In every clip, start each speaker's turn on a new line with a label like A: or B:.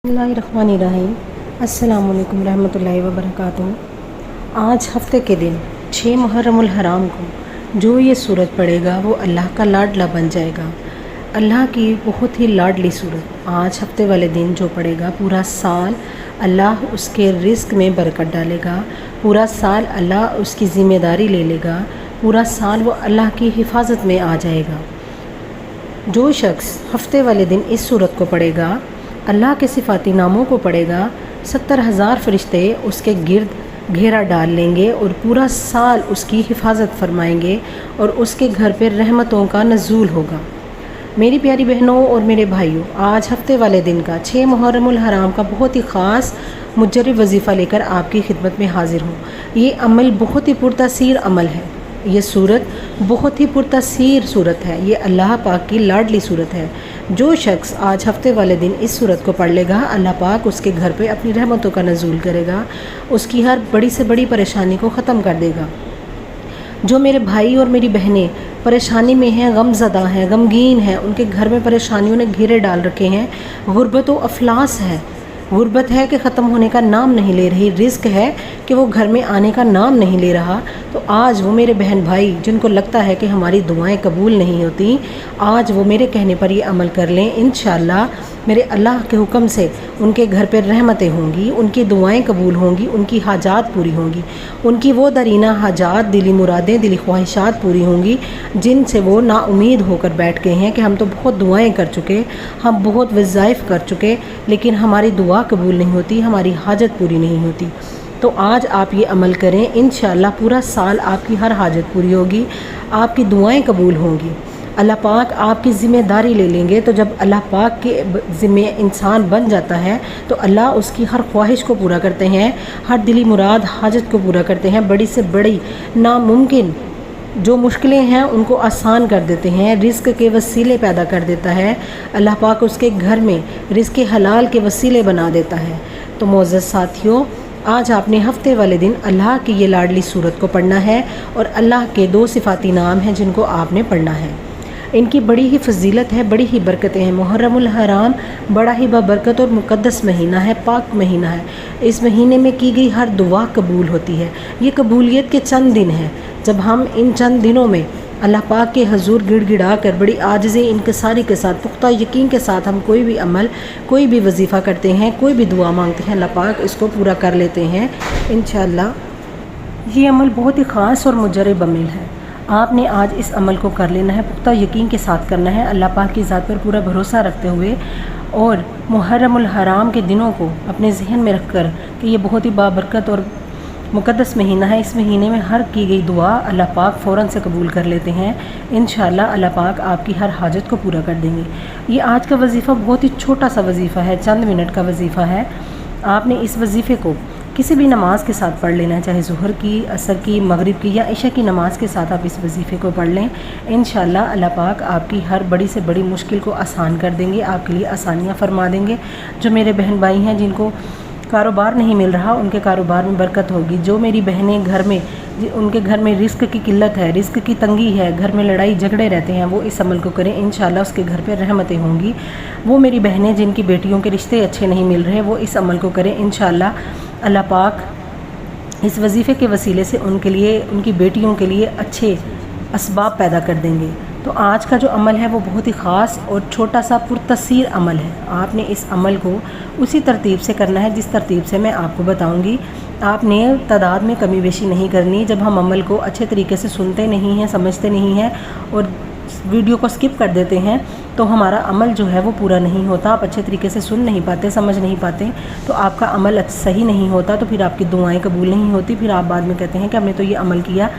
A: बिस्मिल्लाहिर्रहमानिर्रहीम। अस्सलामु अलैकुम रहमतुल्लाहि व बरकातुहू। आज हफ्ते के दिन 6 मुहर्रमुल हराम को जो ये सूरत पढ़ेगा वो अल्लाह का लाडला बन जाएगा। अल्लाह की बहुत ही लाडली सूरत आज हफ्ते वाले दिन जो पढ़ेगा पूरा साल अल्लाह उसके रिस्क में बरकत डालेगा। पूरा साल अल्लाह उसकी ज़िम्मेदारी ले लेगा। पूरा साल वो अल्लाह की हिफाजत में आ जाएगा। जो शख्स हफ्ते वाले दिन इस सूरत को पढ़ेगा, अल्लाह के सिफाती नामों को पढ़ेगा, 70,000 फरिश्ते उसके गिर्द घेरा डाल लेंगे और पूरा साल उसकी हिफाजत फरमाएंगे और उसके घर पर रहमतों का नज़ूल होगा। मेरी प्यारी बहनों और मेरे भाइयों, आज हफ्ते वाले दिन का 6 मुहर्रमुल हराम का बहुत ही ख़ास मुजर्रब वजीफ़ा लेकर आपकी खिदमत में हाजिर हूँ। ये अमल बहुत ही पुरतासीर अमल है। ये सूरत बहुत ही पुरतासीर सूरत है। ये अल्लाह पाक की लाडली सूरत है। जो शख्स आज हफ्ते वाले दिन इस सूरत को पढ़ लेगा, अल्लाह पाक उसके घर पे अपनी रहमतों का नज़ूल करेगा, उसकी हर बड़ी से बड़ी परेशानी को ख़त्म कर देगा। जो मेरे भाई और मेरी बहनें परेशानी में हैं, गमज़दा हैं, गमगीन हैं, उनके घर में परेशानियों ने घेरे डाल रखे हैं, गुर्बत व अफलास है, गुर्बत है कि ख़त्म होने का नाम नहीं ले रही, रिस्क है कि वो घर में आने का नाम नहीं ले रहा, तो आज वो मेरे बहन भाई जिनको लगता है कि हमारी दुआएं कबूल नहीं होती, आज वो मेरे कहने पर ये अमल कर लें। इंशाअल्लाह मेरे अल्लाह के हुक्म से उनके घर पर रहमतें होंगी, उनकी दुआएं कबूल होंगी, उनकी हाजात पूरी होंगी, उनकी वो दरीना हाजात, दिली मुरादें, दिली ख्वाहिशात पूरी होंगी जिनसे वो नाउमीद होकर बैठ गए हैं कि हम तो बहुत दुआएं कर चुके, हम बहुत वज़ाइफ कर चुके, लेकिन हमारी दुआ कबूल नहीं होती, हमारी हाजत पूरी नहीं होती। तो आज आप ये अमल करें, इंशाअल्लाह पूरा साल आपकी हर हाजत पूरी होगी, आपकी दुआएं कबूल होंगी। अल्लाह पाक आपकी ज़िम्मेदारी ले लेंगे। तो जब अल्लाह पाक के ज़िम्मे इंसान बन जाता है तो अल्लाह उसकी हर ख्वाहिश को पूरा करते हैं, हर दिली मुराद हाजत को पूरा करते हैं। बड़ी से बड़ी नामुमकिन जो मुश्किलें हैं उनको आसान कर देते हैं, रिज़्क़ के वसीले पैदा कर देता है। अल्लाह पाक उसके घर में रिज़्क़ हलाल के वसीले बना देता है। तो मोअज़्ज़ज़ साथियों, आज आपने हफ्ते वाले दिन अल्लाह की ये लाडली सूरत को पढ़ना है और अल्लाह के 2 सिफाती नाम हैं जिनको आपने पढ़ना है। इनकी बड़ी ही फजीलत है, बड़ी ही बरकतें हैं। मुहर्रमुल हराम बड़ा ही बरकत और मुक़द्दस महीना है, पाक महीना है। इस महीने में की गई हर दुआ कबूल होती है। ये कबूलियत के चंद दिन हैं जब हम इन चंद दिनों में अल्लाह पाक के हजूर गिड़गिड़ा कर बड़ी आजिज़ी इनकसारी के साथ, पुख्ता यकीन के साथ हम कोई भी अमल, कोई भी वजीफ़ा करते हैं, कोई भी दुआ मांगते हैं, अल्लाह पाक इसको पूरा कर लेते हैं इंशाअल्लाह। ये अमल बहुत ही ख़ास और मुजर्रब अमल है। आपने आज इस अमल को कर लेना है, पुख्ता यकीन के साथ करना है, अल्लाह पाक की ज़ात पर पूरा भरोसा रखते हुए और मुहर्रमुल हराम के दिनों को अपने जहन में रख कर कि ये बहुत ही बाबरकत और मुक़द्दस महीना है। इस महीने में हर की गई दुआ अल्लाह पाक फ़ौरन से कबूल कर लेते हैं। इंशाअल्लाह अल्लाह पाक आपकी हर हाजत को पूरा कर देंगे। ये आज का वजीफ़ा बहुत ही छोटा सा वजीफ़ा है, चंद मिनट का वजीफ़ा है। आपने इस वजीफ़े को किसी भी नमाज के साथ पढ़ लेना है, चाहे ज़ुहर की, असर की, मगरिब की या इशा की नमाज के साथ आप इस वजीफ़े को पढ़ लें। इंशाअल्लाह अल्लाह पाक आपकी हर बड़ी से बड़ी मुश्किल को आसान कर देंगे, आपके लिए आसानियाँ फरमा देंगे। जो मेरे बहन भाई हैं जिनको कारोबार नहीं मिल रहा, उनके कारोबार में बरकत होगी। जो मेरी बहनें घर में, उनके घर में रिस्क की किल्लत है, रिस्क की तंगी है, घर में लड़ाई झगड़े रहते हैं, वो इस अमल को करें, इंशाअल्लाह उसके घर पे रहमतें होंगी। वो मेरी बहनें जिनकी बेटियों के रिश्ते अच्छे नहीं मिल रहे, वो इस अमल को करें, इंशाअल्लाह अल्लाह पाक इस वजीफ़े के वसीले से उनके लिए, उनकी बेटियों के लिए अच्छे असबाब पैदा कर देंगे। तो आज का जो अमल है वो बहुत ही ख़ास और छोटा सा पुरतसीर अमल है। आपने इस अमल को उसी तरतीब से करना है जिस तरतीब से मैं आपको बताऊंगी। आपने तादाद में कमी बेशी नहीं करनी। जब हम अमल को अच्छे तरीके से सुनते नहीं हैं, समझते नहीं हैं और वीडियो को स्किप कर देते हैं तो हमारा अमल जो है वो पूरा नहीं होता। आप अच्छे तरीके से सुन नहीं पाते, समझ नहीं पाते, तो आपका अमल सही नहीं होता, तो फिर आपकी दुआएं कबूल नहीं होती। फिर आप बाद में कहते हैं कि हमने तो ये अमल किया,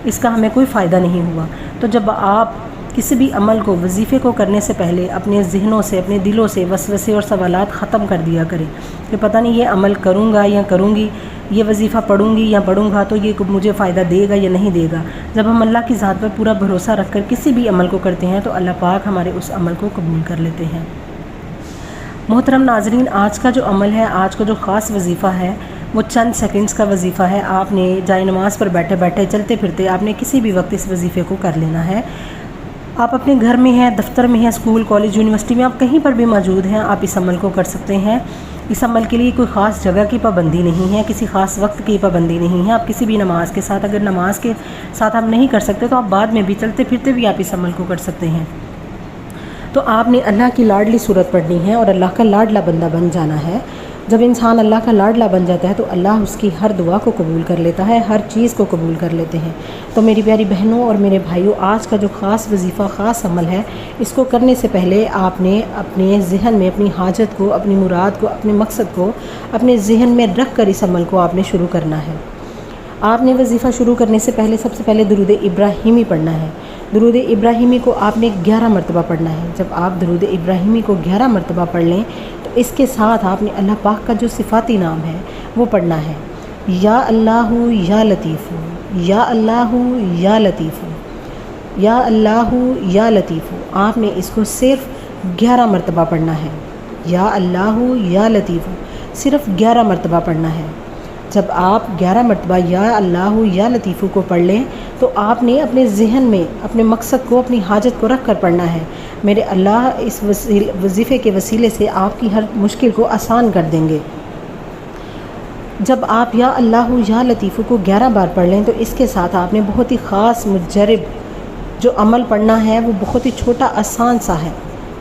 A: इसका हमें कोई फ़ायदा नहीं हुआ। तो जब आप किसी भी अमल को, वजीफ़े को करने से पहले अपने ज़हनों से, अपने दिलों से वसवसे और सवालात ख़त्म कर दिया करें कि पता नहीं ये अमल करूँगा या करूँगी, ये वजीफ़ा पढ़ूँगी या पढ़ूँगा तो ये मुझे फ़ायदा देगा या नहीं देगा। जब हम अल्लाह की ज़ात पर पूरा भरोसा रख कर किसी भी अमल को करते हैं तो अल्लाह पाक हमारे उस अमल को कबूल कर लेते हैं। मोहतरम नाज़रीन, आज का जो अमल है, आज का जो ख़ास वजीफ़ा है वो चंद सेकंड्स का वजीफ़ा है। आपने जाए नमाज़ पर बैठे बैठे, चलते फिरते, आपने किसी भी वक्त इस वजीफ़े को कर लेना है। आप अपने घर में हैं, दफ्तर में हैं, स्कूल, कॉलेज, यूनिवर्सिटी में, आप कहीं पर भी मौजूद हैं, आप इस अमल को कर सकते हैं। इस अमल के लिए कोई ख़ास जगह की पाबंदी नहीं है, किसी ख़ास वक्त की पाबंदी नहीं है। आप किसी भी नमाज के साथ, अगर नमाज के साथ आप नहीं कर सकते तो आप बाद में भी चलते फिरते भी आप इस अमल को कर सकते हैं। तो आपने अल्लाह की लाडली सूरत पढ़नी है और अल्लाह का लाडला बंदा बन जाना है। जब इंसान अल्लाह का लाडला बन जाता है तो अल्लाह उसकी हर दुआ को कबूल कर लेता है, हर चीज़ को कबूल कर लेते हैं। तो मेरी प्यारी बहनों और मेरे भाइयों, आज का जो ख़ास वजीफ़ा, ख़ास अमल है, इसको करने से पहले आपने अपने ज़हन में अपनी हाजत को, अपनी मुराद को, अपने मकसद को अपने ज़हन में रख कर इस अमल को आपने शुरू करना है। आपने वजीफ़ा शुरू करने से पहले सबसे पहले दुरूद इब्राहिमी पढ़ना है। दुरूद इब्राहिमी को आपने 11 मरतबा पढ़ना है। जब आप दुरूद इब्राहिमी को 11 मरतबा पढ़ लें तो इसके साथ आपने अल्लाह पाक का जो सिफ़ाती नाम है वो पढ़ना है। या अल्लाहु या लतीफ़ु, या अल्लाहु या लतीफ़ु, या अल्लाहु या लतीफ़ु। आपने इसको सिर्फ़ 11 मरतबा पढ़ना है। या अल्लाहु या लतीफ़ु सिर्फ़ 11 मरतबा पढ़ना है। जब आप 11 मरतबा या अल्लाहु या लतीफ़ु को पढ़ लें तो आपने अपने ज़हन में अपने मकसद को, अपनी हाजत को रख कर पढ़ना है। मेरे अल्लाह इस वजीफ़े के वसीले से आपकी हर मुश्किल को आसान कर देंगे। जब आप या अल्लाहु या लतीफ़ु को 11 बार पढ़ लें तो इसके साथ आपने बहुत ही ख़ास मुजरब जो अमल पढ़ना है वो बहुत ही छोटा आसान सा है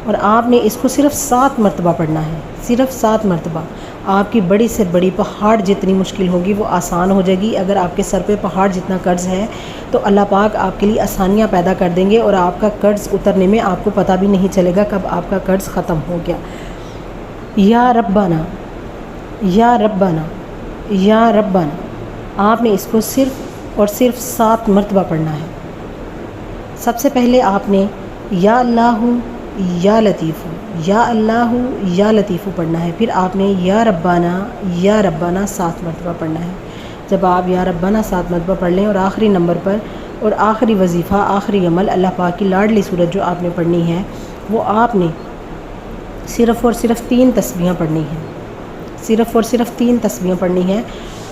A: और आपने इसको सिर्फ़ 7 मरतबा पढ़ना है, सिर्फ़ 7 मरतबा। आपकी बड़ी से बड़ी पहाड़ जितनी मुश्किल होगी वो आसान हो जाएगी। अगर आपके सर पे पहाड़ जितना कर्ज़ है तो अल्लाह पाक आपके लिए आसानियाँ पैदा कर देंगे और आपका कर्ज़ उतरने में आपको पता भी नहीं चलेगा कब आपका कर्ज़ ख़त्म हो गया। या रब्बाना, या रब्बाना, या रब्बाना, आपने इसको सिर्फ़ और सिर्फ 7 मरतबा पढ़ना है। सबसे पहले आपने या अल्लाहु या लतीफ़ु, या अल्लाहु या लतीफ़ु पढ़ना है। फिर आपने या रब्बाना 7 मरतबा पढ़ना है। जब आप या रब्बाना 7 मरतबा पढ़ लें और आखिरी नंबर पर और आखिरी वजीफ़ा, आखिरी अमल अल्लाह पाक की लाडली सूरत जो आपने पढ़नी है वो आपने सिर्फ़ और सिर्फ 3 तस्बीहां पढ़नी है। सिर्फ़ और सिर्फ 3 तस्बीहां पढ़नी है।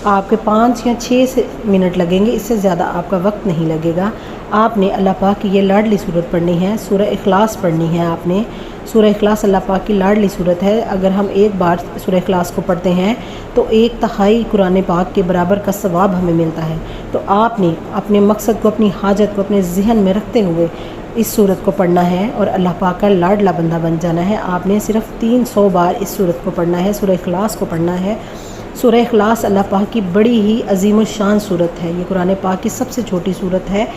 A: आपके 5 या 6 मिनट लगेंगे, इससे ज़्यादा आपका वक्त नहीं लगेगा। आपने अल्लाह पाक की ये लाडली सूरत पढ़नी है। सूरह इखलास पढ़नी है आपने। सूरह इखलास अल्लाह पाक की लाडली सूरत है। अगर हम एक बार सूरह इखलास को पढ़ते हैं तो 1/3 कुरान पाक के बराबर का सवाब हमें मिलता है। तो आपने अपने मकसद को, अपनी हाजत को अपने जहन में रखते हुए इस सूरत को पढ़ना है और अल्लाह पाक का लाडला बंदा बन जाना है। आपने सिर्फ़ 300 बार इस सूरत को पढ़ना है, सूरह इखलास को पढ़ना है। सूरह इखलास अल्लाह पाक की बड़ी ही अजीम शान सूरत है। ये कुरान पाक की सबसे छोटी सूरत है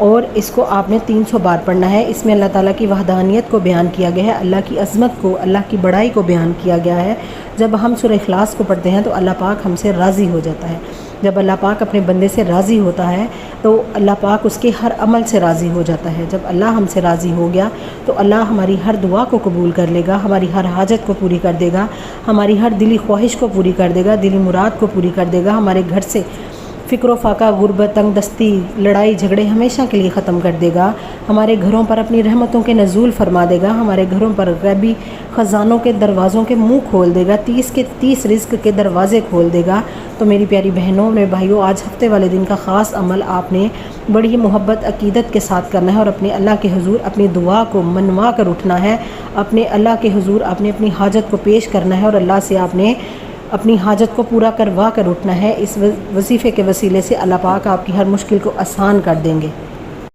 A: और इसको आपने 300 बार पढ़ना है। इसमें अल्लाह ताला की वहदानियत को बयान किया गया है, अल्लाह की अज़मत को, अल्लाह की बड़ाई को बयान किया गया है। जब हम सूरह इखलास को पढ़ते हैं तो अल्लाह पाक हमसे राज़ी हो जाता है। जब अल्लाह पाक अपने बंदे से राज़ी होता है तो अल्लाह पाक उसके हर अमल से राज़ी हो जाता है। जब अल्लाह हमसे राज़ी हो गया तो अल्लाह हमारी हर दुआ को कबूल कर लेगा, हमारी हर हाजत को पूरी कर देगा, हमारी हर दिली ख्वाहिश को पूरी कर देगा, दिली मुराद को पूरी कर देगा। हमारे घर से फ़िक्र फ़ाका, गुर्बत, तंग दस्ती, लड़ाई झगड़े हमेशा के लिए ख़त्म कर देगा। हमारे घरों पर अपनी रहमतों के नज़ूल फरमा देगा। हमारे घरों पर गैबी ख़ज़ानों के दरवाज़ों के मुंह खोल देगा, 30 के 30 रिज़्क़ के दरवाज़े खोल देगा। तो मेरी प्यारी बहनों, मेरे भाइयों, आज हफ्ते वाले दिन का ख़ास अमल आपने बड़ी ही मोहब्बत, अकीदत के साथ करना है और अपने अल्लाह के हुज़ूर अपनी दुआ को मनवा कर उठना है। अपने अल्लाह के हुज़ूर आपने अपनी हाजत को पेश करना है और अल्लाह से आपने अपनी हाजत को पूरा करवा कर उठना है। इस वजीफ़े के वसीले से अल्लाह पाक आपकी हर मुश्किल को आसान कर देंगे।